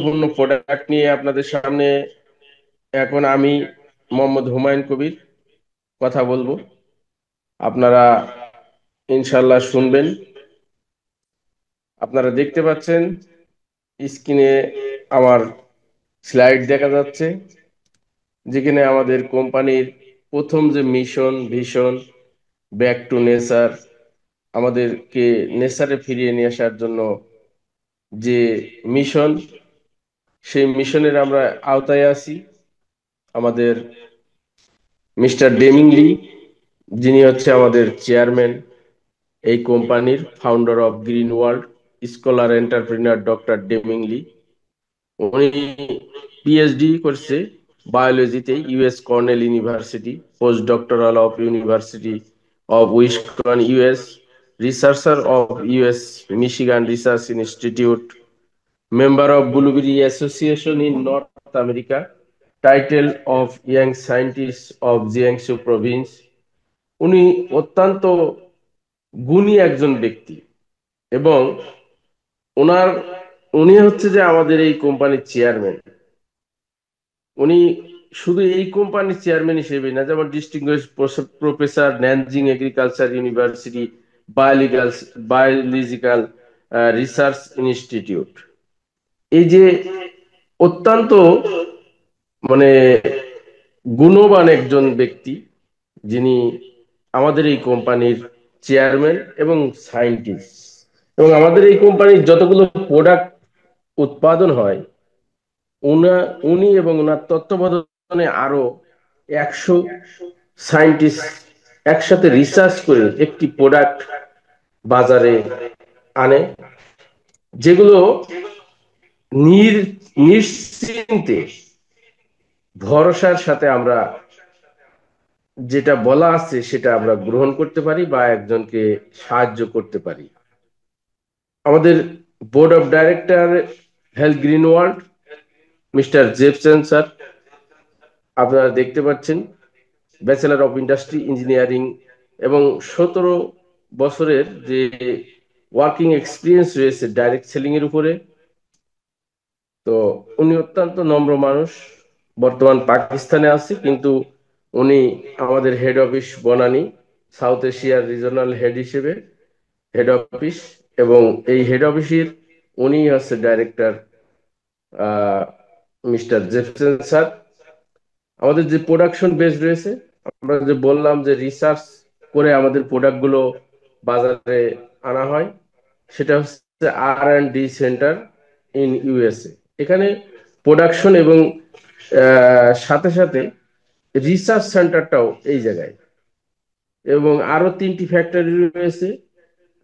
গুরুত্বপূর্ণ প্রোডাক্ট নিয়ে আপনাদের সামনে এখন আমি মোহাম্মদ হুমায়ুন কবির কথা বলবো। আপনারা ইনশাল্লাহ শুনবেন। আপনারা দেখতে পাচ্ছেন স্ক্রিনে আমার স্লাইড দেখা যাচ্ছে, যেখানে আমাদের কোম্পানির প্রথম যে mission vision, back to nature, আমাদেরকে নেচারে ফিরিয়ে নিয়ে আসার জন্য যে মিশন, সেই মিশনের আমরা আওতায় আছি। আমাদের মিস্টার ডেমিংলি, যিনি হচ্ছে আমাদের চেয়ারম্যান, এই কোম্পানির founder of Green World, scholar entrepreneur doctor Demingli, উনি পিএইচডি করছে বায়োলজিতে US Cornell University, post doctoral of University of Wisconsin US, researcher of US Michigan research institute, member of blueberry association in North America, title of young scientist of Jiangsu province. উনি অত্যন্ত গুণী একজন ব্যক্তি, এবং ওনার উনি হচ্ছে যে আমাদের এই কোম্পানির চেয়ারম্যান। উনি শুধু এই কোম্পানির চেয়ারম্যান হিসেবে না, যেমন distinguish professor Nanjing agriculture university বায়োলিগাল বায়োলজিক্যাল রিসার্চ ইনস্টিটিউট, এই যে অত্যন্ত মানে গুণবান একজন ব্যক্তি, যিনি আমাদের এই কোম্পানির চেয়ারম্যান এবং সায়েন্টিস্ট। এবং আমাদের এই কোম্পানির যতগুলো প্রোডাক্ট উৎপাদন হয়, উনা উনি এবং ওনার তত্ত্বাবধানে আরো 100 সায়েন্টিস্ট একসাথে রিসার্চ করে একটি প্রোডাক্ট বাজারে আনে, যেগুলো নির নিশ্চিন্তে ভরসার সাথে আমরা যেটা বলা আছে সেটা আমরা গ্রহণ করতে পারি বা একজনকে সাহায্য করতে পারি। আমাদের board of director health Green World, mister Jephson sir, আপনারা দেখতে পাচ্ছেন, ব্যাচেলর অফ ইন্ডাস্ট্রি ইঞ্জিনিয়ারিং এবং 17 বছরের যে ওয়ার্কিং এক্সপিরিয়েন্স রয়েছে ডাইরেক্ট সেলিং এর উপরে। তো উনি অত্যন্ত নম্র মানুষ, বর্তমান পাকিস্তানে আছে, কিন্তু উনি আমাদের হেড অফিস বনানী, সাউথ এশিয়ার রিজনাল হেড হিসেবে হেড অফিস, এবং এই হেড অফিসের উনি হচ্ছে ডাইরেক্টর মিস্টার জেফসন স্যার। আমাদের যে প্রোডাকশন বেস রয়েছে, আমরা যে বললাম যে রিসার্চ করে আমাদের প্রোডাক্টগুলো বাজারে আনা হয়, সেটা হচ্ছে R&D সেন্টার ইন ইউএসএ। এখানে প্রোডাকশন এবং সাথে সাথে রিসার্চ সেন্টারটাও এই জায়গায়, এবং আরো 3টি ফ্যাক্টরি রয়েছে।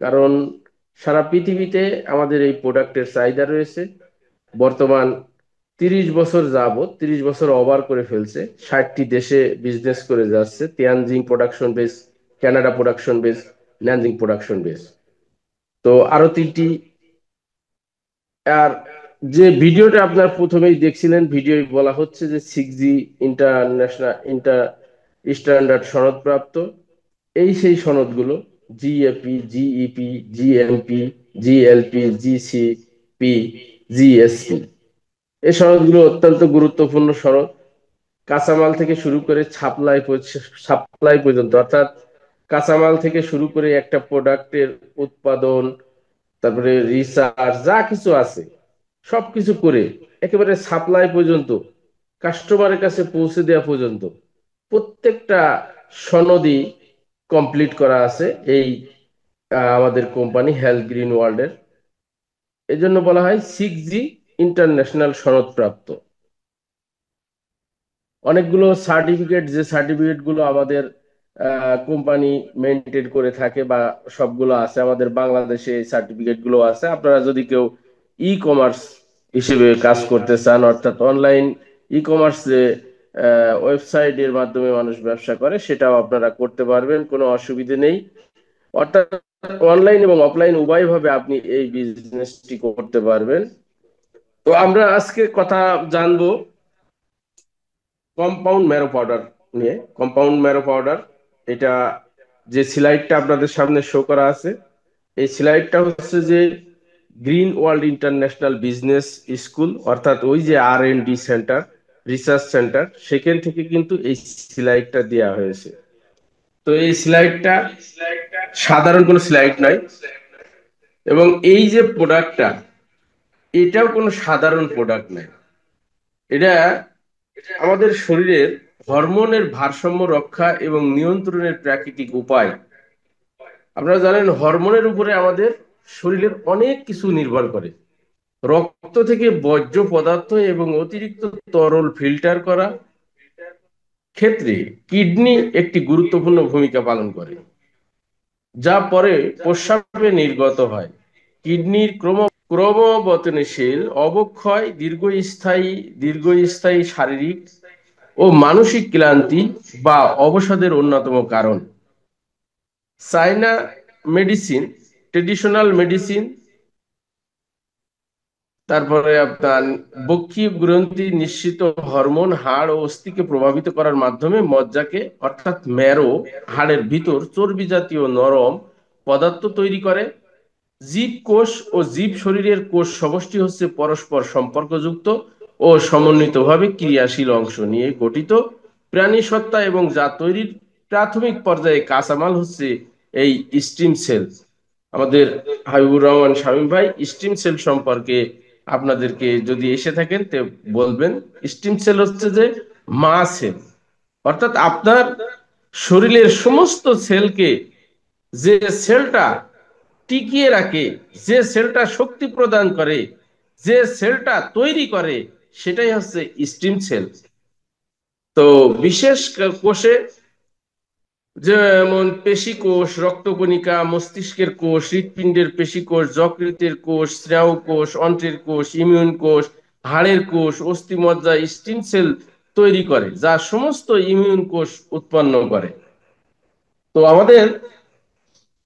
কারণ সারা পৃথিবীতে আমাদের এই প্রোডাক্টের চাহিদা রয়েছে। বর্তমান 30 বছর যাবত, 30 বছর ওভার করে ফেলছে, 60টি দেশে বিজনেস করে যাচ্ছে, Tianjin production base, Canada production base, Nanjing production base. তো আরো 3টি। আর যে ভিডিওটা আপনার প্রথমেই দেখছিলেন, ভিডিও বলা হচ্ছে যে 6G ইন্টারন্যাশনাল স্ট্যান্ডার্ড সনদপ্রাপ্ত। এই সেই সনদগুলো, GAP, GEP, GMP, GLP, GCP, GSP, এই সনদগুলো অত্যন্ত গুরুত্বপূর্ণ সনদ। কাঁচামাল থেকে শুরু করে সাপ্লাই পর্যন্ত, অর্থাৎ কাঁচামাল থেকে শুরু করে একটা প্রোডাক্টের উৎপাদন, তারপরে রিসার্চ, যা কিছু আছে সবকিছু করে একেবারে সাপ্লাই পর্যন্ত, কাস্টমারের কাছে পৌঁছে দেওয়া পর্যন্ত প্রত্যেকটা সনদই কমপ্লিট করা আছে এই আমাদের কোম্পানি হেলথ গ্রিন ওয়ার্ল্ডের। এই জন্য বলা হয় 6G ইন্টারন্যাশনাল সনদপ্রাপ্ত। অনেকগুলো সার্টিফিকেট, যে সার্টিফিকেট গুলো আমাদের কোম্পানি মেনটেন করে থাকে, বা সবগুলো আছে আমাদের বাংলাদেশে, এই সার্টিফিকেট গুলো আছে। আপনারা যদি কেউ ই কমার্স হিসেবে কাজ করতে চান, অর্থাৎ অনলাইন ই কমার্স যে ওয়েবসাইটের মাধ্যমে মানুষ ব্যবসা করে, সেটাও আপনারা করতে পারবেন, কোনো অসুবিধে নেই। অর্থাৎ অনলাইন এবং অফলাইন উভয়ভাবে আপনি এই বিজনেসটি করতে পারবেন। তো আমরা আজকে কথা জানবো কম্পাউন্ড ম্যারো পাউডার নিয়ে। কম্পাউন্ড ম্যারো পাউডার, এটা যে স্লাইডটা আপনাদের সামনে শো করা আছে, এই স্লাইডটা হচ্ছে যে green world international business school, অর্থাৎ ওই যে R&D সেন্টার, রিসার্চ সেন্টার, সেখান থেকে কিন্তু এই স্লাইডটা দেওয়া হয়েছে। তো এই স্লাইডটা সাধারণ কোনো স্লাইড নয়, এবং এই যে প্রোডাক্টটা, এটাও কোনো সাধারণ প্রোডাক্ট নয়। এটা আমাদের শরীরের হরমোনের ভারসাম্য রক্ষা এবং নিয়ন্ত্রণের প্রাকৃতিক উপায়। আপনারা জানেন হরমোনের উপরে আমাদের শরীরের অনেক কিছু নির্ভর করে। রক্ত থেকে বর্জ্য পদার্থ এবং অতিরিক্ত তরল ফিল্টার করা ক্ষেত্রে কিডনি একটি গুরুত্বপূর্ণ ভূমিকা পালন করে, যা পরে প্রস্রাবে নির্গত হয়। কিডনির ক্রমবর্ধনশীল অবক্ষয় দীর্ঘস্থায়ী শারীরিক ও মানসিক ক্লান্তি বা অবসাদের অন্যতম কারণ। চাইনা মেডিসিন, ট্রেডিশনাল মেডিসিন, তারপরে আপনার বক্ষীয় গ্রন্থি নিঃসৃত হরমোন হাড় ও অস্থিকে প্রভাবিত করার মাধ্যমে মজ্জাকে, অর্থাৎ ম্যারো, হাড়ের ভিতর চর্বি জাতীয় নরম পদার্থ তৈরি করে। জীবকোষ ও জীব শরীরের কোষ সমষ্টি হচ্ছে পরস্পর সম্পর্কযুক্ত ও সমন্বিতভাবে ক্রিয়াশীল অংশ নিয়ে গঠিত প্রাণী সত্তা, এবং যা তৈরির প্রাথমিক পর্যায়ে কাঁচামাল হচ্ছে এই স্টিম সেল। আমাদের হাবিবুর রহমান শামীম ভাই স্টিম সেল সম্পর্কে আপনাদেরকে যদি এসে থাকেন তো বলবেন। স্টিম সেল হচ্ছে যে মা সেল, অর্থাৎ আপনার শরীরের সমস্ত সেলকে, যে সেলটা টিকিয়ে রাখে, যে সেলটা শক্তি প্রদান করে, যে সেলটা তৈরি করে, সেটাই হচ্ছে স্টিম সেল। তো বিশেষ কোষে, যেমন পেশি কোষ, রক্তকণিকা, মস্তিষ্কের কোষ, হৃৎপিণ্ডের পেশি কোষ, যকৃতের কোষ, স্নায়ু কোষ, অন্ত্রের কোষ, ইমিউন কোষ, হাড়ের কোষ, অস্থিমজ্জা স্টিম সেল তৈরি করে, যা সমস্ত ইমিউন কোষ উৎপন্ন করে। তো আমাদের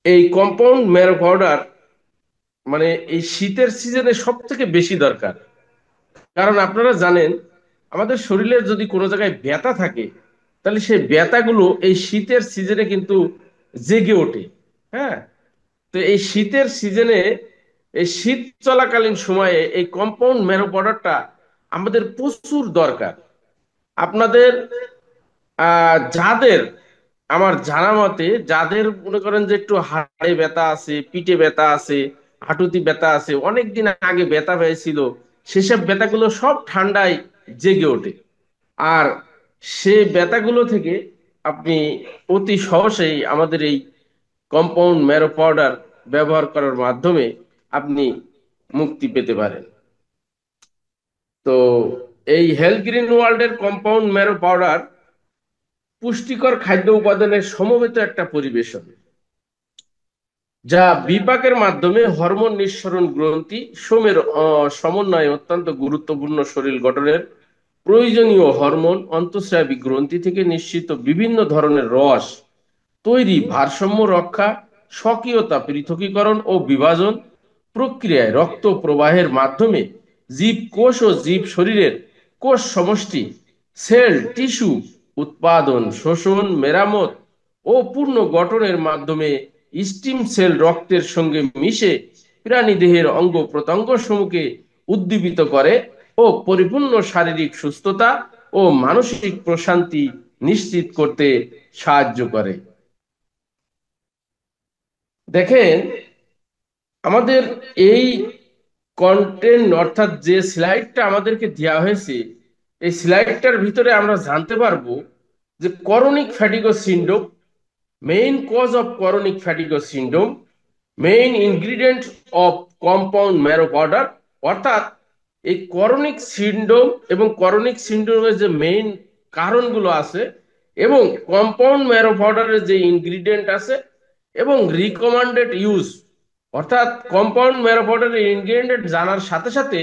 এই কম্পাউন্ড ম্যারো পাউডার মানে এই শীতের সিজনে সব থেকে বেশি দরকার। কারণ আপনারা জানেন আমাদের শরীরে যদি কোনো জায়গায় ব্যথা থাকে, তাহলে সেই ব্যথাগুলো এই শীতের সিজনে কিন্তু জেগে ওঠে। হ্যাঁ, তো এই শীতের সিজনে, এই শীত চলাকালীন সময়ে এই কম্পাউন্ড ম্যারো পাউডারটা আমাদের প্রচুর দরকার। আপনাদের যাদের, আমার জানা মতে যাদের মনে করেন যে একটু হাড়ে ব্যথা আছে, পিঠে ব্যথা আছে, হাঁটুতে ব্যথা আছে, অনেকদিন আগে ব্যথা হয়েছিল, সেসব ব্যথাগুলো সব ঠান্ডায় জেগে ওঠে। আর সে ব্যথাগুলো থেকে আপনি অতি সহজেই আমাদের এই কম্পাউন্ড ম্যারো পাউডার ব্যবহার করার মাধ্যমে আপনি মুক্তি পেতে পারেন। তো এই হেলথ গ্রিন ওয়ার্ল্ডের কম্পাউন্ড ম্যারো পাউডার পুষ্টিকর খাদ্য উপাদানের সমবেত একটা পরিবেশন, যা বিপাকের মাধ্যমে হরমোন নিঃসরণ গ্রন্থি সোমের সমন্বয়ে অত্যন্ত গুরুত্বপূর্ণ শরীর গঠনের প্রয়োজনীয় হরমোন অন্তঃস্রাবী গ্রন্থি থেকে নিঃসৃত বিভিন্ন ধরনের রস তৈরি, ভারসাম্য রক্ষা, স্বকীয়তা পৃথকীকরণ ও বিভাজন প্রক্রিয়ায় রক্ত প্রবাহের মাধ্যমে জীব কোষ ও জীব শরীরের কোষ সমষ্টি, সেল, টিস্যু উৎপাদন, শোষণ, মেরামত ও পূর্ণ গঠনের মাধ্যমে স্টিম সেল রক্তের সঙ্গে মিশে প্রাণীদেহের অঙ্গ প্রত্যঙ্গ সমূহকে উদ্দীপিত করে ও পরিপূর্ণ শারীরিক সুস্থতা ও মানসিক প্রশান্তি নিশ্চিত করতে সাহায্য করে। দেখেন আমাদের এই কন্টেন্ট, অর্থাৎ যে স্লাইডটা আমাদেরকে দেওয়া হয়েছে, এই স্লাইডটার ভিতরে আমরা জানতে পারবো যে chronic fatigue syndrome, main cause of chronic fatigue syndrome, main ingredient of compound marrow powder, অর্থাৎ এই করনিক সিন্ড্রোম এবং করনিক সিন্ড্রোমের যে মেইন কারণগুলো আছে, এবং কম্পাউন্ড ম্যারো পাউডারের যে ইনগ্রিডিয়েন্ট আছে, এবং রিকমান্ডেড ইউজ, অর্থাৎ কম্পাউন্ড ম্যারো পাউডারের ইনগ্রিডিয়েন্ট জানার সাথে সাথে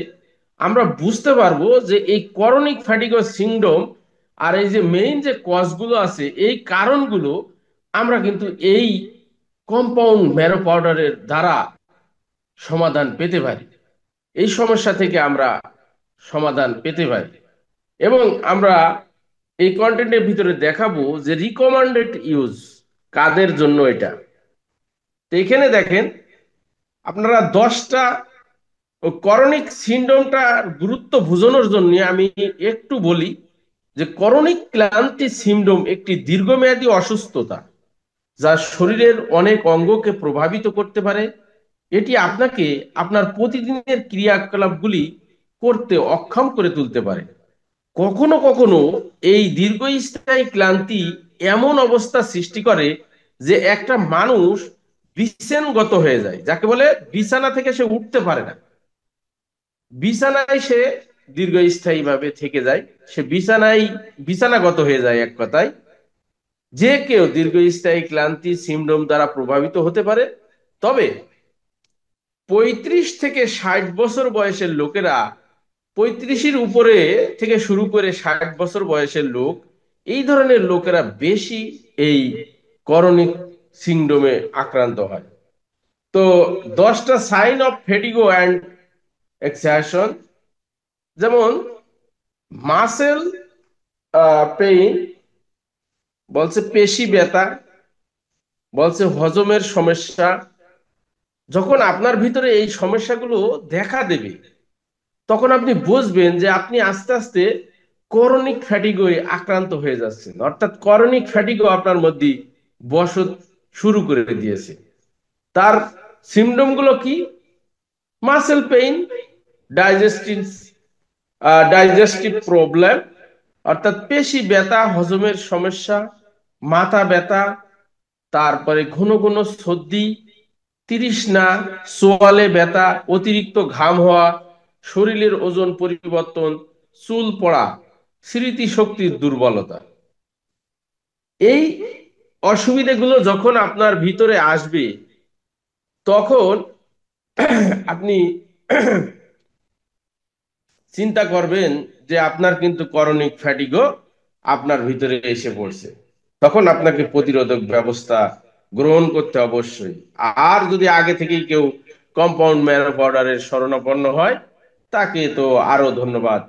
আমরা বুঝতে পারবো যে এই করনিক ফ্যাটিগো সিন্ড্রোম আর এই যে মেইন যে কজগুলো আছে, এই কারণগুলো আমরা কিন্তু এই কম্পাউন্ড ম্যারো পাউডারের দ্বারা সমাধান পেতে পারি। এই সমস্যা থেকে আমরা সমাধান পেতে পারি, এবং আমরা এই কন্টেন্টের ভিতরে দেখাবো যে রিকমান্ডেড ইউজ কাদের জন্য এটা। তো এখানে দেখেন আপনারা 10টা ও করনিক সিনড্রোমটার গুরুত্ব বোঝানোর জন্য আমি একটু বলি যে করনিক ক্লান্তি সিনড্রোম একটি দীর্ঘমেয়াদী অসুস্থতা যা শরীরের অনেক অঙ্গকে প্রভাবিত করতে পারে। এটি আপনাকে আপনার প্রতিদিনের ক্রিয়াকলাপগুলি করতে অক্ষম করে তুলতে পারে। কখনো কখনো এই দীর্ঘস্থায়ী ক্লান্তি এমন অবস্থা সৃষ্টি করে যে একটা মানুষ বিছানাগত হয়ে যায়, যাকে বলে বিছানা থেকে সে উঠতে পারে না। বিছানায় সে দীর্ঘস্থায়ী ভাবে থেকে যায়, সে বিছানাগত হয়ে যায় এক কথায়। যে কেউ দীর্ঘস্থায়ী ক্লান্তি সিনড্রোম দ্বারা প্রভাবিত হতে পারে, তবে 35 থেকে 60 বছর বয়সের লোকেরা, 35-এর উপরে থেকে শুরু করে 60 বছর বয়সের লোক, এই ধরনের লোকেরা বেশি এই করনিক সিনড্রোমে আক্রান্ত হয়। তো 10টা সাইন অফ ফেটিগো অ্যান্ড এক্সারশন, যেমন মাসেল পেইন, বলছে পেশি ব্যথা, বলছে হজমের সমস্যা। যখন আপনার ভিতরে এই সমস্যাগুলো দেখা দেবে, তখন আপনি বুঝবেন যে আপনি আস্তে আস্তে করনিক ফ্যাটিগোয় আক্রান্ত হয়ে যাচ্ছেন, অর্থাৎ করনিক ফ্যাটিগো আপনার মধ্যে বসত শুরু করে দিয়েছে। তার সিমটম গুলো কি? Muscle pain, digestive digestive problem, অর্থাৎ পেশি ব্যথা, হজমের সমস্যা, মাথা ব্যথা, তারপরে ঘন ঘন সর্দি, তৃষ্ণা, সোয়ালে ব্যথা, অতিরিক্ত ঘাম হওয়া, শরীরের ওজন পরিবর্তন, চুল পড়া, স্মৃতিশক্তির দুর্বলতা। এই অসুবিধাগুলো যখন আপনার ভিতরে আসবে, তখন আপনি চিন্তা করবেন যে আপনার কিন্তু করনিক ফ্যাটিগো আপনার ভিতরে এসে পড়ছে। তখন আপনাকে প্রতিরোধক ব্যবস্থা গ্রহণ করতে অবশ্যই। আর যদি আগে থেকেই কেউ কম্পাউন্ড ম্যারো পাউডারের শরণাপন্ন হয়, তাকে তো আরো ধন্যবাদ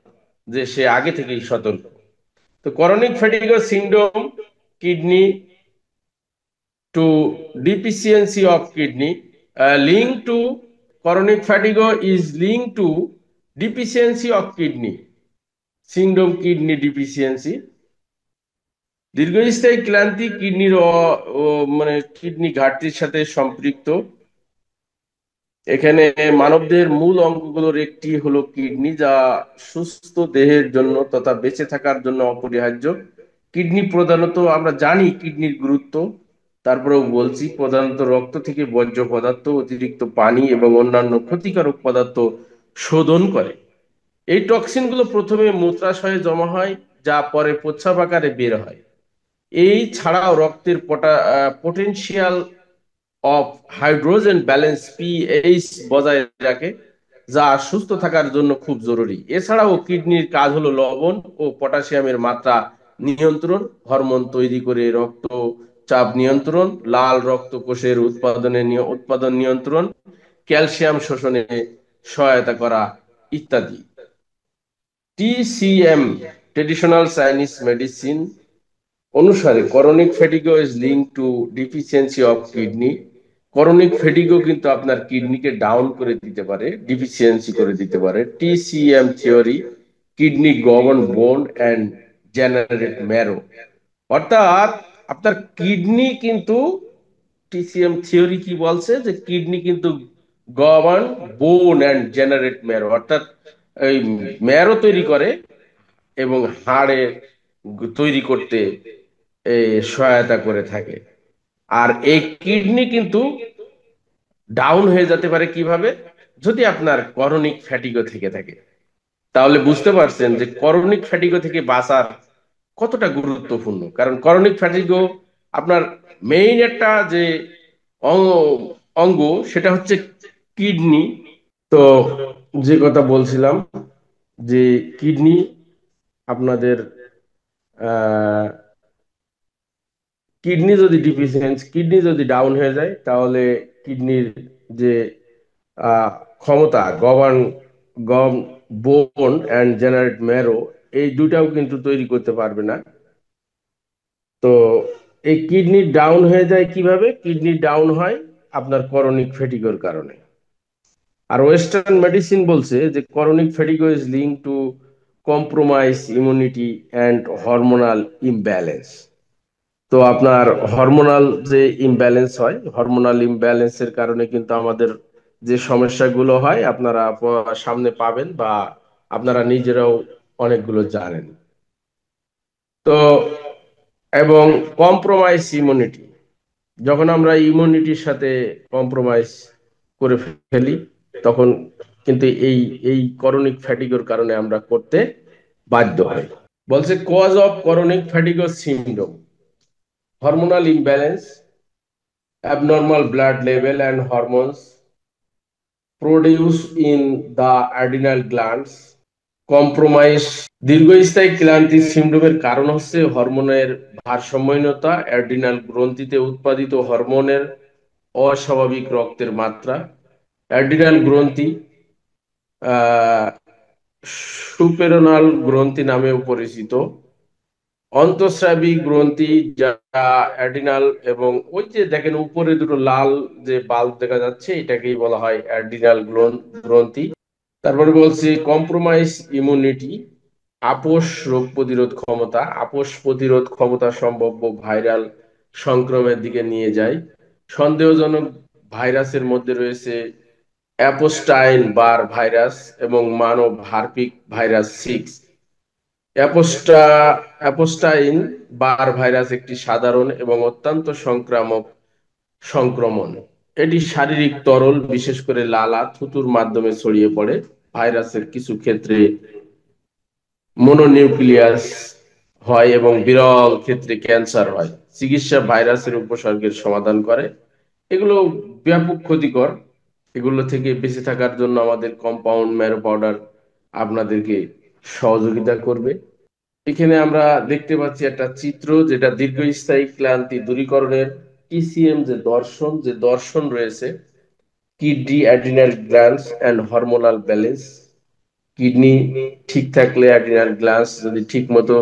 যে সে আগে থেকেই সতর্ক। তো chronic fatigue syndrome, kidney to deficiency of kidney, linked to chronic fatigue is linked to deficiency of kidney syndrome, kidney deficiency। দীর্ঘস্থায়ী ক্লান্তি কিডনির মানে কিডনি ঘাটতির সাথে সম্পৃক্ত। এখানে মানবদেহের মূল অঙ্গগুলোর একটি হলো কিডনি, যা সুস্থ দেহের জন্য তথা বেঁচে থাকার জন্য অপরিহার্য। কিডনি প্রধানত, আমরা জানি কিডনির গুরুত্ব, তারপরেও বলছি, প্রধানত রক্ত থেকে বর্জ্য পদার্থ, অতিরিক্ত পানি এবং অন্যান্য ক্ষতিকারক পদার্থ শোধন করে। এই টক্সিন গুলো প্রথমে মূত্রাশয়ে জমা হয়, যা পরে প্রস্রাব আকারে বের হয়। এই ছাড়াও রক্তের potential of hydrogen balance pH বজায় রাখে, যা সুস্থ থাকার জন্য খুব জরুরি। এছাড়াও কিডনির কাজ হলো লবণ ও পটাশিয়ামের মাত্রা নিয়ন্ত্রণ, হরমোন তৈরি করে রক্ত চাপ নিয়ন্ত্রণ, লাল রক্ত কোষের উৎপাদন নিয়ন্ত্রণ, ক্যালসিয়াম শোষণে সহায়তা করা ইত্যাদি। টিসিএম, ট্রেডিশনাল চাইনিজ মেডিসিন অনুসারে chronic fatigue is link to deficiency of kidney. Chronic fatigue কিন্তু আপনার কিডনিকে ডাউন করে দিতে পারে, ডিফিসিয়েন্সি করে দিতে পারে। TCM theory, kidney govern bone and generate marrow, অর্থাৎ আপনার কিডনি কিন্তু, টিসিএম থিওরি কি বলছে, যে কিডনি কিন্তু govern bone and generate marrow, অর্থাৎ এই ম্যারো তৈরি করে এবং হাড়ে তৈরি করতে সহায়তা করে থাকে। আর এই কিডনি কিন্তু ডাউন হয়ে যেতে পারে কিভাবে? যদি আপনার করনিক ফ্যাটিগো থেকে থাকে। তাহলে বুঝতে পারছেন যে করনিক ফ্যাটিগো থেকে বাঁচার কতটা গুরুত্বপূর্ণ। কারণ করনিক ফ্যাটিগো আপনার মেইন একটা যে অঙ্গ অঙ্গ সেটা হচ্ছে কিডনি। তো যে কথা বলছিলাম, যে কিডনি আপনাদের আহ কিডনি যদি ডাউন হয়ে যায়, তাহলে কিডনির যে আহ, ক্ষমতা, গম বোন অ্যান্ড জেনারেট ম্যারো, এই দুটাও কিন্তু তৈরি করতে পারবে না। তো এই কিডনি ডাউন হয়ে যায় কিভাবে? কিডনি ডাউন হয় আপনার করনিক ফ্যাটিগোর কারণে। আর ওয়েস্টার্ন মেডিসিন বলছে যে chronic fatigue is link to compromise immunity and hormonal imbalance. তো আপনার হরমোনাল যে ইমব্যালেন্স হয়, হরমোনাল ইমব্যালেন্সের কারণে কিন্তু আমাদের যে সমস্যাগুলো হয় আপনারা সামনে পাবেন, বা আপনারা নিজেরাও অনেকগুলো জানেন। তো এবং কম্প্রোমাইজ ইমিউনিটি, যখন আমরা ইমিউনিটির সাথে কম্প্রোমাইজ করে ফেলি, তখন কিন্তু এই করনিক ফ্যাটিগোর কারণে আমরা করতে বাধ্য হই। বলছে cause of chronic fatigue syndrome: hormonal imbalance, abnormal blood level and hormones produced in the adrenal glands, compromise। দীর্ঘস্থায়ী ক্লান্তি সিন্ড্রোমের কারণ হচ্ছে হরমোনের ভারসাম্যহীনতা, অ্যাড্রিনাল গ্রন্থিতে উৎপাদিত হরমোনের অস্বাভাবিক রক্তের মাত্রা। অ্যাড্রিনাল গ্রন্থি সুপেরনাল গ্রন্থি নামেও পরিচিত, অন্তঃস্রাবী গ্রন্থি যা অ্যাডিনাল, এবং ওই যে দেখেন উপরে দুটো লাল যে বাল্ব দেখা যাচ্ছে, এটাকেই বলা হয় অ্যাডিনাল গ্রন্থি। তারপরে বলছি কম্প্রোমাইজ ইমিউনিটি, আপোষ রোগ প্রতিরোধ ক্ষমতা, আপোষ প্রতিরোধ ক্ষমতা সম্ভাব্য ভাইরাল সংক্রমণের দিকে নিয়ে যায়। সন্দেহজনক ভাইরাসের মধ্যে রয়েছে অ্যাপোস্টাইন বার ভাইরাস এবং মানব হার্পিক ভাইরাস 6। অ্যাপোস্টাইন বার ভাইরাস একটি সাধারণ এবং অত্যন্ত সংক্রামক সংক্রমণ। এটি শারীরিক তরল, বিশেষ করে লালা থুতুর মাধ্যমে ছড়িয়ে পড়ে। ভাইরাসের কিছু ক্ষেত্রে মনোনিউক্লিয়াস হয় এবং বিরল ক্ষেত্রে ক্যান্সার হয়। চিকিৎসা ভাইরাসের উপসর্গের সমাধান করে। এগুলো ব্যাপক ক্ষতিকর। এগুলো থেকে বেঁচে থাকার জন্য আমাদের কম্পাউন্ড ম্যারো পাউডার আপনাদেরকে সহযোগিতা করবে। এখানে আমরা দেখতে পাচ্ছি একটা চিত্র, যেটা দীর্ঘস্থায়ী ক্লান্তি দূরীকরণের টিসিএম যে দর্শন রয়েছে, kidney adrenal glands and hormonal balance. Kidney ঠিক থাকলে, অ্যাড্রিনাল গ্ল্যান্ডস যদি ঠিক মতো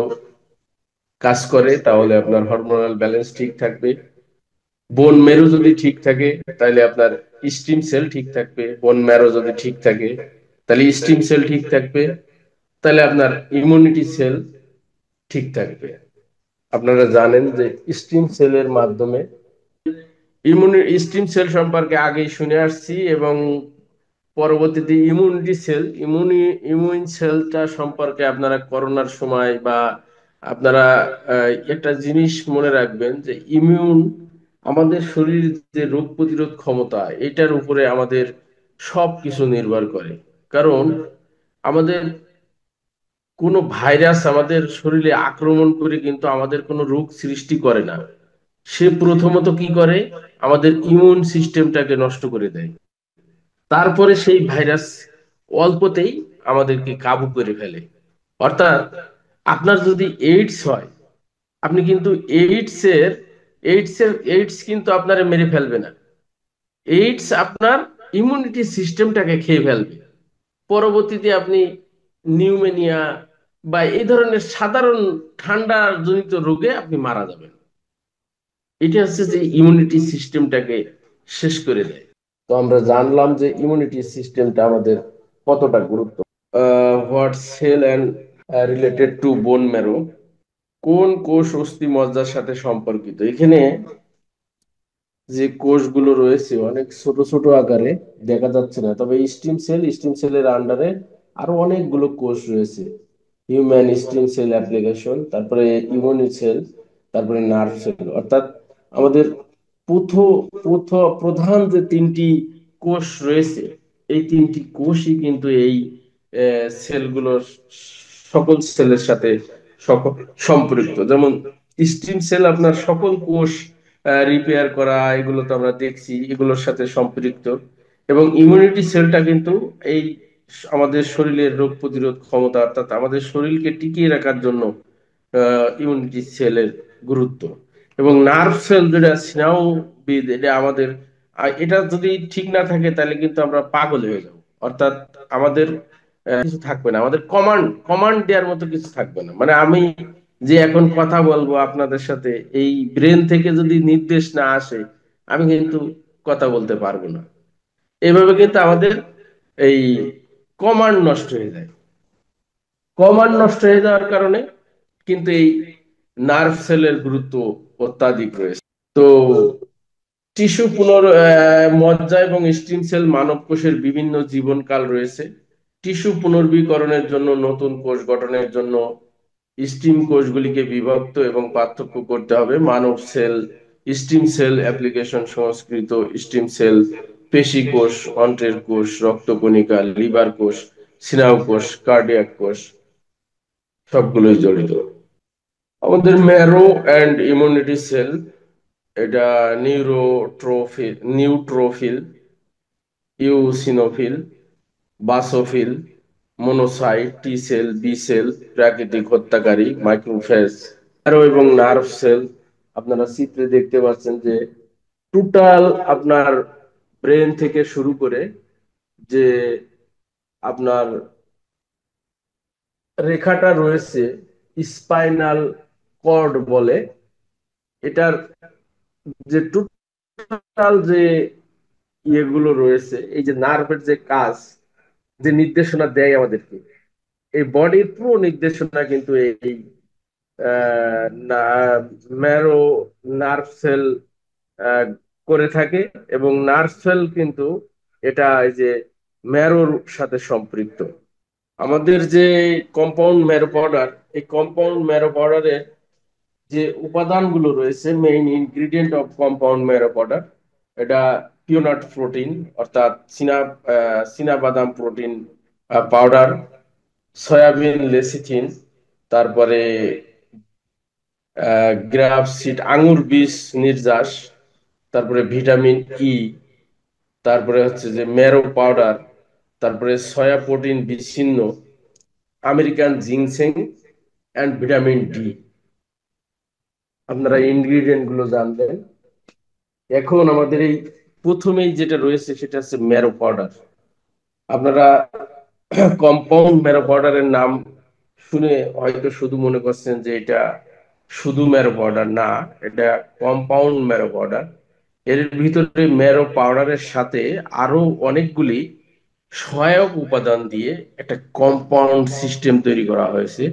কাজ করে, তাহলে আপনার হরমোনাল ব্যালেন্স ঠিক থাকবে। বোন মেরু যদি ঠিক থাকে, তাহলে আপনার স্টিম সেল ঠিক থাকবে। বোন ম্যারো যদি ঠিক থাকে, তাহলে স্টিম সেল ঠিক থাকবে। তাহলে আপনার ইমিউনিটি সেল ঠিক থাকবে। আপনারা জানেন যে স্টিম সেলের মাধ্যমে স্টিম সেল সম্পর্কে আগেই শুনে আসছি, এবং পরবর্তীতে ইমিউন সেলটা সম্পর্কে আপনারা করোনার সময় বা আপনারা একটা জিনিস মনে রাখবেন যে আমাদের শরীর যে রোগ প্রতিরোধ ক্ষমতা, এটার উপরে আমাদের সবকিছু নির্ভর করে। কারণ আমাদের কোনো ভাইরাস আমাদের শরীরে আক্রমণ করে কিন্তু আমাদের কোনো রোগ সৃষ্টি করে না। সে প্রথমত কি করে, আমাদের ইমিউন সিস্টেমটাকে নষ্ট করে দেয়। তারপরে সেই ভাইরাস অল্পতেই আমাদেরকে কাবু করে ফেলে। অর্থাৎ আপনার যদি এইডস হয়, আপনি কিন্তু এইডস কিন্তু আপনারে মেরে ফেলবে না। এইডস আপনার ইমিউনিটি সিস্টেমটাকে খেয়ে ফেলবে। পরবর্তীতে আপনি নিউমোনিয়া বা এই ধরনের সাধারণ ঠান্ডা জনিত রোগে আপনি মারা যাবেন। এটা হচ্ছে যে ইমিউনিটি সিস্টেমটাকে শেষ করে দেয়। তো আমরা জানলাম যে ইমিউনিটি সিস্টেমটা আমাদের কতটা গুরুত্ব। What cell and related to bone marrow, কোন কোষ অস্থি মজ্জার সাথে সম্পর্কিত? এখানে যে কোষগুলো রয়েছে অনেক ছোট ছোট আকারে, দেখা যাচ্ছে না, তবে স্টিম সেলের আন্ডারে আরো অনেকগুলো কোষ রয়েছে। হিউম্যান স্টিম সেল অ্যাপ্লিকেশন, তারপরে ইমিউনি সেল, তারপরে নার্ভ সেল। অর্থাৎ আমাদের প্রথ প্রথ প্রধান যে তিনটি কোষ রয়েছে, এই তিনটি কোষই কিন্তু এই সেলগুলোর সকল সেলের সাথে সকল সম্পৃক্ত। যেমন স্টিম সেল আপনার সকল কোষ রিপেয়ার করা, এগুলো তো আমরা দেখছি, এগুলোর সাথে সম্পৃক্ত। এবং ইমিউনিটি সেলটা কিন্তু এই আমাদের শরীরের রোগ প্রতিরোধ ক্ষমতা, অর্থাৎ আমাদের শরীরকে টিকিয়ে রাখার জন্য ইমিউনিটি সেলের গুরুত্ব। এবং নার্ভ সেল যেটা স্নায়ুবিদ, এটা আমাদের এটা যদি ঠিক না থাকে, তাহলে কিন্তু আমরা পাগল হয়ে যাব। অর্থাৎ আমাদের কিছু থাকবে না, আমাদের কমান্ড দেওয়ার মতো কিছু থাকবে না। মানে আমি যে এখন কথা বলবো আপনাদের সাথে, এই ব্রেন থেকে যদি নির্দেশ না আসে, আমি কিন্তু কথা বলতে পারবো না। এভাবে কিন্তু আমাদের এই কমান্ড নষ্ট হয়ে যায়। কমান্ড নষ্ট হয়ে যাওয়ার কারণে কিন্তু এই নার্ভ সেলের গুরুত্ব অত্যাধিক রয়েছে। তো টিস্যু মজ্জা এবং স্টেম সেল মানব কোষের বিভিন্ন জীবনকাল রয়েছে। টিস্যু পুনর্বীকরণের জন্য, নতুন কোষ গঠনের জন্য স্টিম কোষগুলিকে বিভক্ত এবং পার্থক্য করতে হবে। মানব সেল, স্টিম সেল অ্যাপ্লিকেশন সংস্কৃত স্টিম সেল, পেশি কোষ, অন্ত্রের কোষ, রক্তকণিকা, লিভার কোষ, স্নায়ু কোষ, কার্ডিয়াক কোষ সবগুলোই জড়িত। আমাদের ম্যারো অ্যান্ড ইমিউনিটি সেল, এটা neutrophil, eosinophil, basophil, monocyte, T cell, B cell, প্রাকৃতিক হত্যাকারী, মাইক্রোফেজ। আরো এবং নার্ভ সেল, আপনারা চিত্রে দেখতে পাচ্ছেন যে টোটাল আপনার ব্রেন থেকে শুরু করে যে আপনার রেখাটা রয়েছে, স্পাইনাল কর্ড বলে এটার, যে টোটাল যে ইয়েগুলো রয়েছে, এই যে নার্ভের যে কাজ, যে নির্দেশনা দেয় আমাদেরকে, এই বডির পুরো নির্দেশনা কিন্তু এই ম্যারো নার্ভ সেল করে থাকে। এবং নার্ভ সেল কিন্তু এটা এই যে ম্যারোর সাথে সম্পৃক্ত। আমাদের যে কম্পাউন্ড ম্যারো পাউডার, এই কম্পাউন্ড ম্যারো পাউডারের যে উপাদানগুলো রয়েছে, main ingredient of compound marrow powder, এটা পিওনাট প্রোটিন, অর্থাৎ চীনাবাদাম প্রোটিন পাউডার, সয়াবিন লেসিথিন, তারপরে গ্রাফ সিড আঙুর বীজ নির্যাস, তারপরে ভিটামিন ই, তারপরে হচ্ছে যে ম্যারো পাউডার, তারপরে সয়া প্রোটিন বিচ্ছিন্ন, American ginseng and vitamin D. আপনারা ইনগ্রিডিয়েন্ট গুলো জানবেন। এখন আমাদের এই প্রথমেই যেটা রয়েছে সেটা হচ্ছে ম্যারো পাউডার। আপনারা কম্পাউন্ড ম্যারো পাউডারের নাম শুনে হয়তো শুধু মনে করছেন যে এটা শুধু ম্যারো পাউডার না, এটা কম্পাউন্ড ম্যারো পাউডার। এর ভিতরে ম্যারো পাউডারের সাথে আরো অনেকগুলি সহায়ক উপাদান দিয়ে একটা কম্পাউন্ড সিস্টেম তৈরি করা হয়েছে।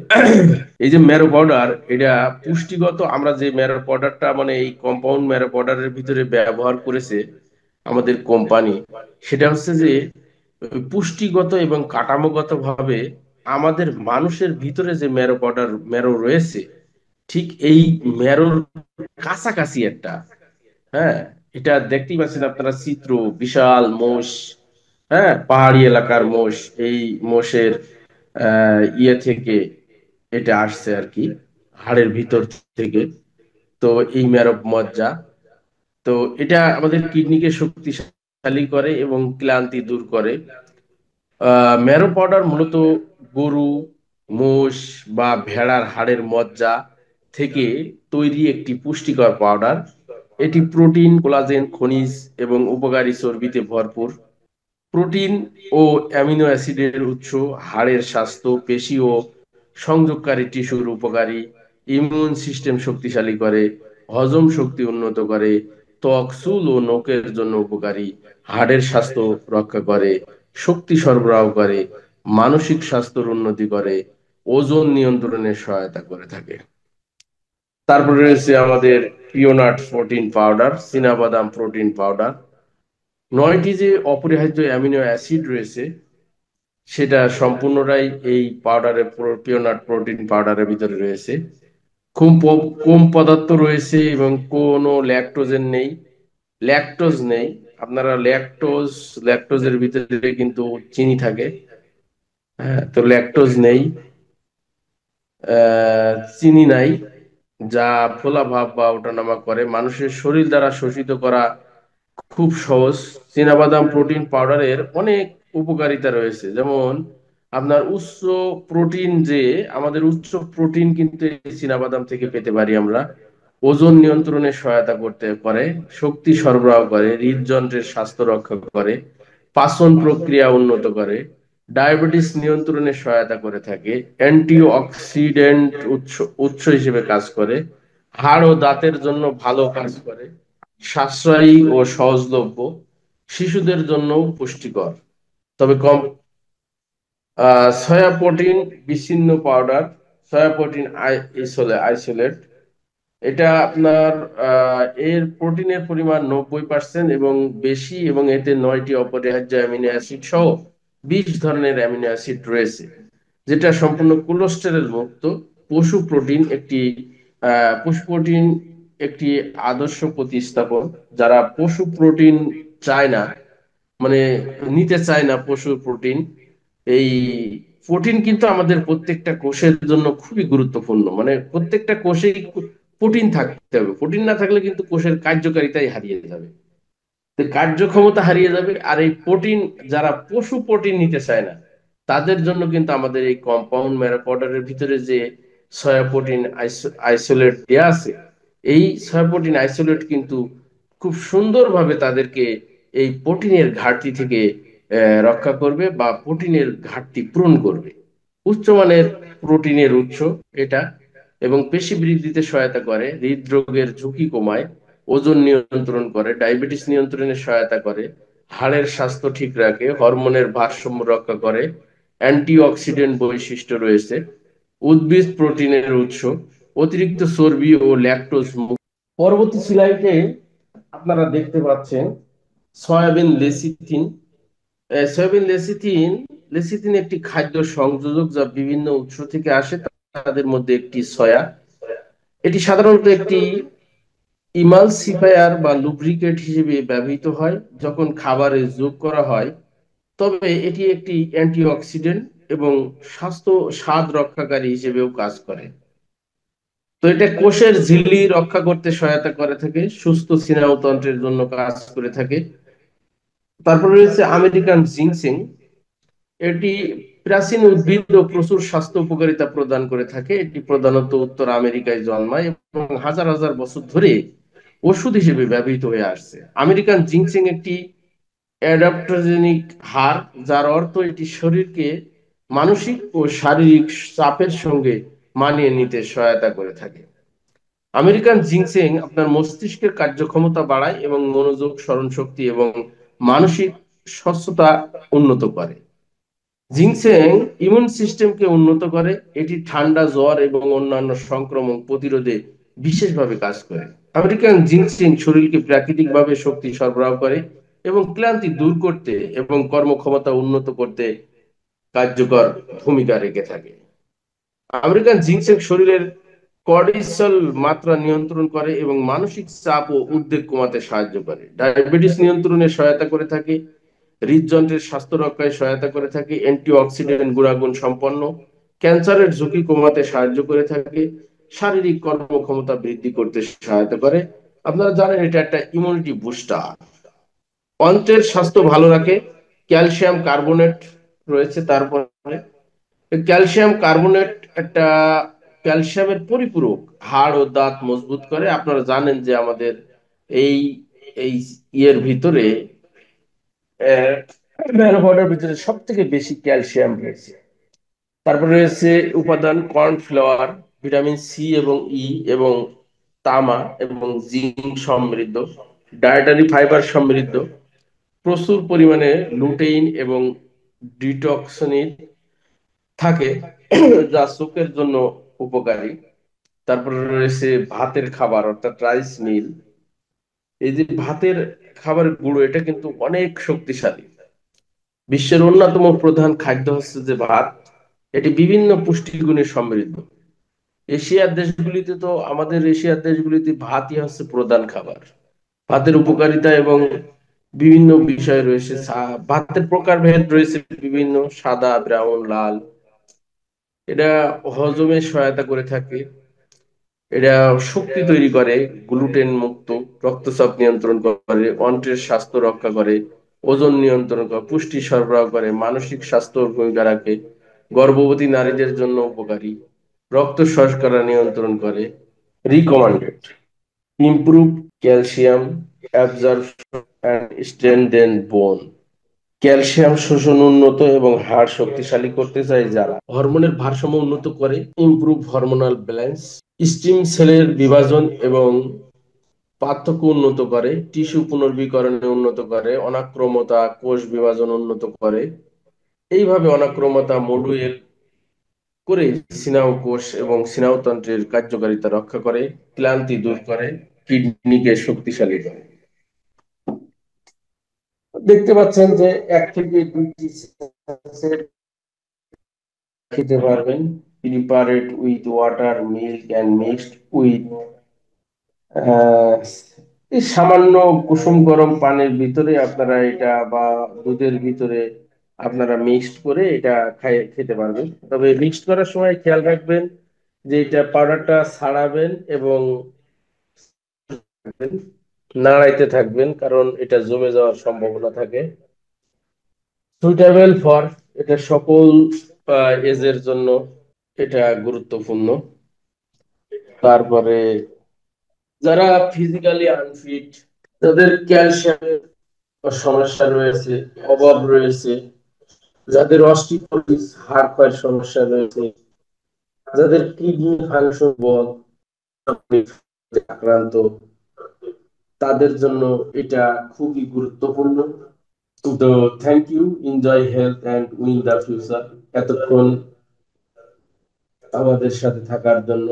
এই যে ম্যারো পাউডার, এটা পুষ্টিগত, আমরা যে ম্যারো পাউডারটা মানে এই কম্পাউন্ড ম্যারো পাউডারের ভিতরে ব্যবহার করেছে আমাদের কোম্পানি, সেটা হচ্ছে যে ওই পুষ্টিগত এবং কাঠামোগত ভাবে আমাদের মানুষের ভিতরে যে ম্যারো পাউডার ম্যারো রয়েছে, ঠিক এই ম্যারোর কাছাকাছি একটা। হ্যাঁ, এটা দেখতেই পাচ্ছেন আপনারা চিত্র, বিশাল মোষ, হ্যাঁ, পাহাড়ি এলাকার মোষ। এই মোষের ইয়ে থেকে এটা আসছে আর কি, হাড়ের ভিতর থেকে। তো এই মেরব মজ্জা, তো এটা আমাদের কিডনিকে শক্তিশালী করে এবং ক্লান্তি দূর করে। ম্যারো পাউডার মূলত গরু, মোষ বা ভেড়ার হাড়ের মজ্জা থেকে তৈরি একটি পুষ্টিকর পাউডার। এটি প্রোটিন, কোলাজেন, খনিজ এবং উপকারী চর্বিতে ভরপুর। প্রোটিন ও অ্যামিনো অ্যাসিডের উৎস, হাড়ের স্বাস্থ্য, পেশি ও সংযোগকারী টিস্যুর উপকারী, ইমিউন সিস্টেম শক্তিশালী করে, হজম শক্তি উন্নত করে, ত্বক, চুল ও নখের জন্য উপকারী, হাড়ের স্বাস্থ্য রক্ষা করে, শক্তি সরবরাহ করে, মানসিক স্বাস্থ্যের উন্নতি করে, ওজন নিয়ন্ত্রণে সহায়তা করে থাকে। তারপরে রয়েছে আমাদের পিওনাট প্রোটিন পাউডার, চীনাবাদাম প্রোটিন পাউডার। 9টি যে অপরিহার্য অ্যামিনো অ্যাসিড রয়েছে, সেটা সম্পূর্ণটাই এই পিওনাট প্রোটিন পাউডারের ভিতরে রয়েছে। খুব কম পদার্থ রয়েছে এবং কোনো ল্যাকটোজেন নেই, ল্যাকটোজ নেই। আপনারা ল্যাকটোজের ভিতরে কিন্তু চিনি থাকে। হ্যাঁ, তো ল্যাকটোজ নেই, চিনি নাই, যা ফোলা ভাব বা ওঠানামা করে। মানুষের শরীর দ্বারা শোষিত করা খুব সহজ। চীনাবাদাম প্রোটিন পাউডারের অনেক উপকারিতা রয়েছে, যেমন আপনার উচ্চ প্রোটিন, যে আমাদের উচ্চ প্রোটিন কিন্তু এই চীনাবাদাম থেকে পেতে পারি আমরা। ওজন নিয়ন্ত্রণে সহায়তা করতে পারে, শক্তি সরবরাহ করে, হৃদযন্ত্রের স্বাস্থ্য রক্ষা করে, পাচন প্রক্রিয়া উন্নত করে, ডায়াবেটিস নিয়ন্ত্রণে সহায়তা করে থাকে, অ্যান্টিঅক্সিডেন্ট উৎস হিসেবে কাজ করে, হাড় ও দাঁতের জন্য ভালো কাজ করে, সাশ্রয়ী ও সহজলভ্য, শিশুদের জন্য পুষ্টিকর। তবে কম সয়া প্রোটিন বিচ্ছিন্ন পাউডার, সয়া প্রোটিন আইসোলেট, এটা আপনার এর প্রোটিনের পরিমাণ 90% এবং বেশি, এবং এতে 9টি অপরিহার্য অ্যামিনো অ্যাসিড সহ 20 ধরনের অ্যামিনো অ্যাসিড রয়েছে, যেটা সম্পূর্ণ কোলেস্টেরল মুক্ত। পশু প্রোটিন একটি পশু প্রোটিন একটি আদর্শ প্রতিস্থাপন। যারা পশু প্রোটিন চায় না, মানে নিতে চায় না পশুর প্রোটিন, এই প্রোটিন কিন্তু আমাদের প্রত্যেকটা কোষের জন্য খুবই গুরুত্বপূর্ণ। মানে প্রত্যেকটা কোষেই প্রোটিন থাকতে হবে, প্রোটিন না থাকলে কিন্তু কোষের কার্যকারিতাই হারিয়ে যাবে, তো কার্যক্ষমতা হারিয়ে যাবে। আর এই প্রোটিন, যারা পশু প্রোটিন নিতে চায় না, তাদের জন্য কিন্তু আমাদের এই কম্পাউন্ড ম্যারো পাউডারের ভিতরে যে সয়া প্রোটিন আইসোলেট দেওয়া আছে, এই সয়া প্রোটিন আইসোলেট কিন্তু খুব সুন্দরভাবে তাদেরকে এই প্রোটিনের ঘাটতি থেকে রক্ষা করবে বা প্রোটিনের ঘাটতি পূরণ করবে। উচ্চমানের প্রোটিনের উৎস এটা, এবং পেশি বৃদ্ধিতে সহায়তা করে, হৃদরোগের ঝুঁকি কমায়, ওজন নিয়ন্ত্রণ করে, ডায়াবেটিস নিয়ন্ত্রণে সহায়তা করে, হাড়ের স্বাস্থ্য ঠিক রাখে, হরমোনের ভারসাম্য রক্ষা করে, অ্যান্টিঅক্সিডেন্ট বৈশিষ্ট্য রয়েছে, উদ্ভিদ প্রোটিনের উৎস, অতিরিক্ত চর্বি ও ল্যাকটোজ মুক্ত। পরবর্তী স্লাইডে আপনারা দেখতে পাচ্ছেন soybean lecithin. Soybean lecithin, lecithin একটি খাদ্য সংযোজক যা বিভিন্ন উৎস থেকে আসে, তাদের মধ্যে একটি সয়া। এটি সাধারণত একটি ইমালসিফায়ার বা লুব্রিকেট হিসেবে ব্যবহৃত হয় যখন খাবারে যোগ করা হয়। তবে এটি একটি অ্যান্টিঅক্সিডেন্ট এবং স্বাস্থ্য স্বাদ রক্ষাকারী হিসেবেও কাজ করে। তো এটা কোষের ঝিল্লি রক্ষা করতে সহায়তা করে থাকে, সুস্থ স্নায়ুতন্ত্রের জন্য কাজ করে থাকে। তারপরে রয়েছে আমেরিকান জিনসেং। এটি প্রাচীন উদ্ভিদ ও প্রচুর স্বাস্থ্য উপকারিতা প্রদান করে থাকে। এটি প্রধানত উত্তর আমেরিকায় জন্মায় এবং হাজার হাজার বছর ধরে ওষুধ হিসেবে ব্যবহৃত হয়ে আসছে। আমেরিকান জিনসেং একটি অ্যাডাপ্টোজেনিক হার, যার অর্থ এটি শরীরকে মানসিক ও শারীরিক চাপের সঙ্গে মানিয়ে নিতে সহায়তা করে থাকে। আমেরিকান জিনসেং আপনার মস্তিষ্কের কার্যক্ষমতা বাড়ায় এবং মনোযোগ, স্মরণ শক্তি এবং মানসিক সুস্থতা উন্নত করে। জিনসেং ইমিউন সিস্টেমকে উন্নত করে, এটি ঠান্ডা, জ্বর এবং অন্যান্য সংক্রমণ প্রতিরোধে বিশেষভাবে কাজ করে। আমেরিকান জিনসেং শরীরকে প্রাকৃতিকভাবে শক্তি সরবরাহ করে এবং ক্লান্তি দূর করতে এবং কর্মক্ষমতা উন্নত করতে কার্যকর ভূমিকা রেখে থাকে। আমেরিকান জিনসেং শরীরের কর্টিসল মাত্রা নিয়ন্ত্রণ করে এবং মানসিক চাপ ও উদ্বেগ কমাতে সাহায্য করে, ডায়াবেটিস নিয়ন্ত্রণে সহায়তা করে থাকে, হৃদযন্ত্রের স্বাস্থ্য রক্ষায় সহায়তা করে থাকে, অ্যান্টিঅক্সিডেন্ট গুণাগুণ সম্পন্ন, ক্যান্সারের ঝুঁকি কমাতে সাহায্য করে থাকে, শারীরিক কর্মক্ষমতা বৃদ্ধি করতে সহায়তা করে। আপনারা জানেন এটা একটা ইমিউনিটি বুস্টার, অন্ত্রের স্বাস্থ্য ভালো রাখে। ক্যালসিয়াম কার্বনেট রয়েছে। তারপরে ক্যালসিয়াম কার্বনেট একটা ক্যালসিয়ামের পরিপূরক, হাড় ও দাঁত মজবুত করে। আপনারা জানেন যে আমাদের এই এই ইয়ের ভিতরে ম্যানোফাইটার ভিতরে সব থেকে বেশি ক্যালসিয়াম রয়েছে। তারপরে রয়েছে উপাদান কর্নফ্লাওয়ার, ভিটামিন সি এবং ই এবং তামা এবং জিঙ্ক সমৃদ্ধ, ডায়েটারি ফাইবার সমৃদ্ধ, প্রচুর পরিমাণে লুটেইন এবং ডিটক্সিন থাকে, যা চোখের জন্য উপকারী। তারপরে রয়েছে ভাতের খাবার অর্থাৎ রাইস মিল। এই যে ভাতের খাবারের গুঁড়ো, এটা কিন্তু অনেক শক্তিশালী। বিশ্বের অন্যতম প্রধান খাদ্য হচ্ছে যে ভাত। এটি বিভিন্ন পুষ্টিগুণে সমৃদ্ধ। এশিয়ার দেশগুলিতে, তো আমাদের এশিয়ার দেশগুলিতে ভাতই হচ্ছে প্রধান খাবার। ভাতের উপকারিতা এবং বিভিন্ন বিষয় রয়েছে। ভাতের প্রকারভেদ রয়েছে বিভিন্ন, সাদা, ব্রাউন, লাল। এটা হজমে সহায়তা করে থাকে, এটা শক্তি তৈরি করে, গ্লুটেন মুক্ত, রক্তচাপ নিয়ন্ত্রণ করে, অন্ত্রের স্বাস্থ্য রক্ষা করে, ওজন নিয়ন্ত্রণ করে, পুষ্টি সরবরাহ করে, মানসিক স্বাস্থ্য ভূমিকা রাখে, গর্ভবতী নারীদের জন্য উপকারী, রক্ত শর্করা নিয়ন্ত্রণ করে। Recommended improve calcium absorption and strengthen বোন। ক্যালসিয়াম শোষণ উন্নত এবং হাড় শক্তিশালী করতে চায় যারা। হরমোনের ভারসাম্য উন্নত করে, ইমপ্রুভ হরমোনাল ব্যালেন্স, স্টিম সেলের বিভাজন এবং পার্থক্য উন্নত করে, টিস্যু পুনর্বীকরণে উন্নত করে, অনাক্রমতা, কোষ বিভাজন উন্নত করে, এইভাবে অনাক্রমতা মডুয়েল করে স্নায়ু কোষ এবং স্নায়ুতন্ত্রের কার্যকারিতা রক্ষা করে, ক্লান্তি দূর করে, কিডনিকে শক্তিশালী করে। দেখতে পাচ্ছেন যে 1 থেকে 2 টি খেতে পারবেন। Prepared with water, milk and mixed with এই সামান্য কুসুম গরম পানির ভিতরে আপনারা এটা, বা দুধের ভিতরে আপনারা মিক্সড করে এটা খেতে পারবেন। তবে মিক্সড করার সময় খেয়াল রাখবেন যে এটা পাউডারটা ছাড়াবেন এবং নাড়াইতে থাকবেন, কারণ এটা জমে যাওয়ার সম্ভাবনা থাকে। সুইটেবল ফর, এটা সকল এজের জন্য এটা গুরুত্বপূর্ণ। তারপরে যারা ফিজিক্যালি আনফিট, যাদের ক্যালসিয়ামের সমস্যা রয়েছে, অভাব রয়েছে, যাদের অস্টিওপোরোসিস হাড় পায়ের সমস্যা রয়েছে, যাদের কিডনি ফাংশন বল আক্রান্ত, তাদের জন্য এটা খুবই গুরুত্বপূর্ণ। তো thank you, enjoy health and win the future, এতক্ষণ আমাদের সাথে থাকার জন্য।